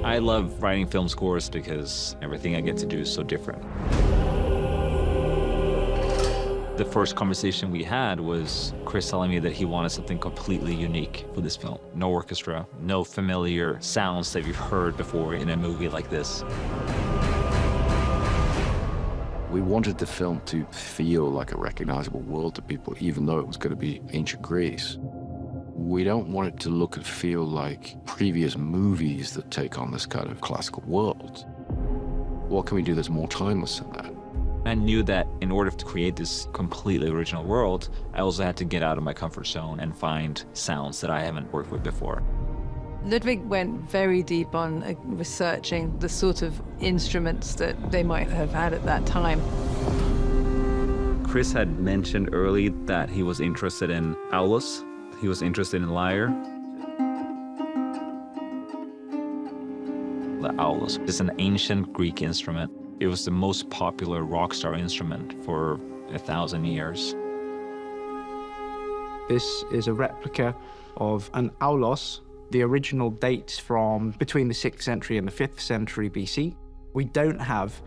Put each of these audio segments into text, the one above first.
I love writing film scores because everything I get to do is so different. The first conversation we had was Chris telling me that he wanted something completely unique for this film. No orchestra, no familiar sounds that you've heard before in a movie like this. We wanted the film to feel like a recognizable world to people, even though it was going to be ancient Greece. We don't want it to look and feel like previous movies that take on this kind of classical world. What can we do that's more timeless than that? I knew that in order to create this completely original world, I also had to get out of my comfort zone and find sounds that I haven't worked with before. Ludwig went very deep on researching the sort of instruments that they might have had at that time. Chris had mentioned early that he was interested in aulos. He was interested in lyre. The aulos is an ancient Greek instrument. It was the most popular rock star instrument for 1,000 years. This is a replica of an aulos. The original dates from between the 6th century and the 5th century BC. We don't have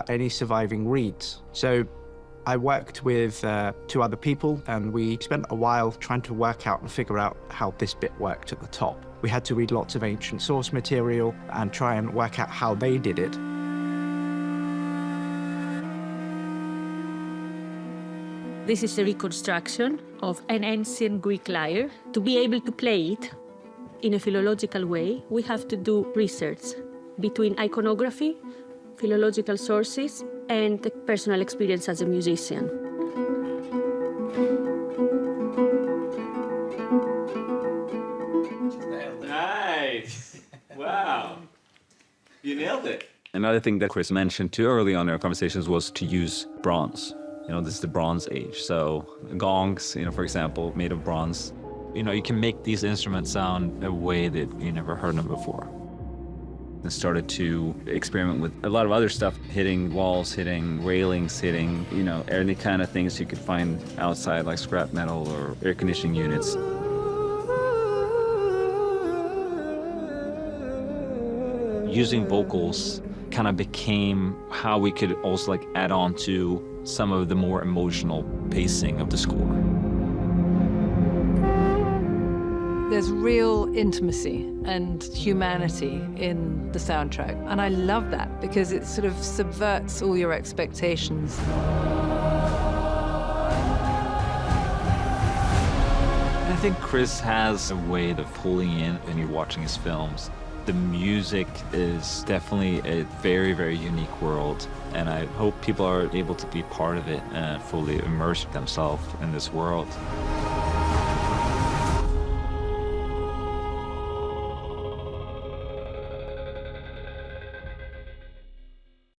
any surviving reeds. So I worked with 2 other people, and we spent a while trying to work out and figure out how this bit worked at the top. We had to read lots of ancient source material and try and work out how they did it. This is a reconstruction of an ancient Greek lyre. To be able to play it in a philological way, we have to do research between iconography, philological sources, and the personal experience as a musician. Nice! Wow! You nailed it. Another thing that Chris mentioned too early on in our conversations was to use bronze. You know, this is the Bronze Age, so gongs, you know, for example, made of bronze. You know, you can make these instruments sound a way that you never heard them before. And started to experiment with a lot of other stuff, hitting walls, hitting railings, hitting, you know, any kind of things you could find outside, like scrap metal or air conditioning units. Using vocals kind of became how we could also like add on to some of the more emotional pacing of the score. There's real intimacy and humanity in the soundtrack, and I love that because it sort of subverts all your expectations. I think Chris has a way of pulling in when you're watching his films. The music is definitely a very, very unique world, and I hope people are able to be part of it and fully immerse themselves in this world.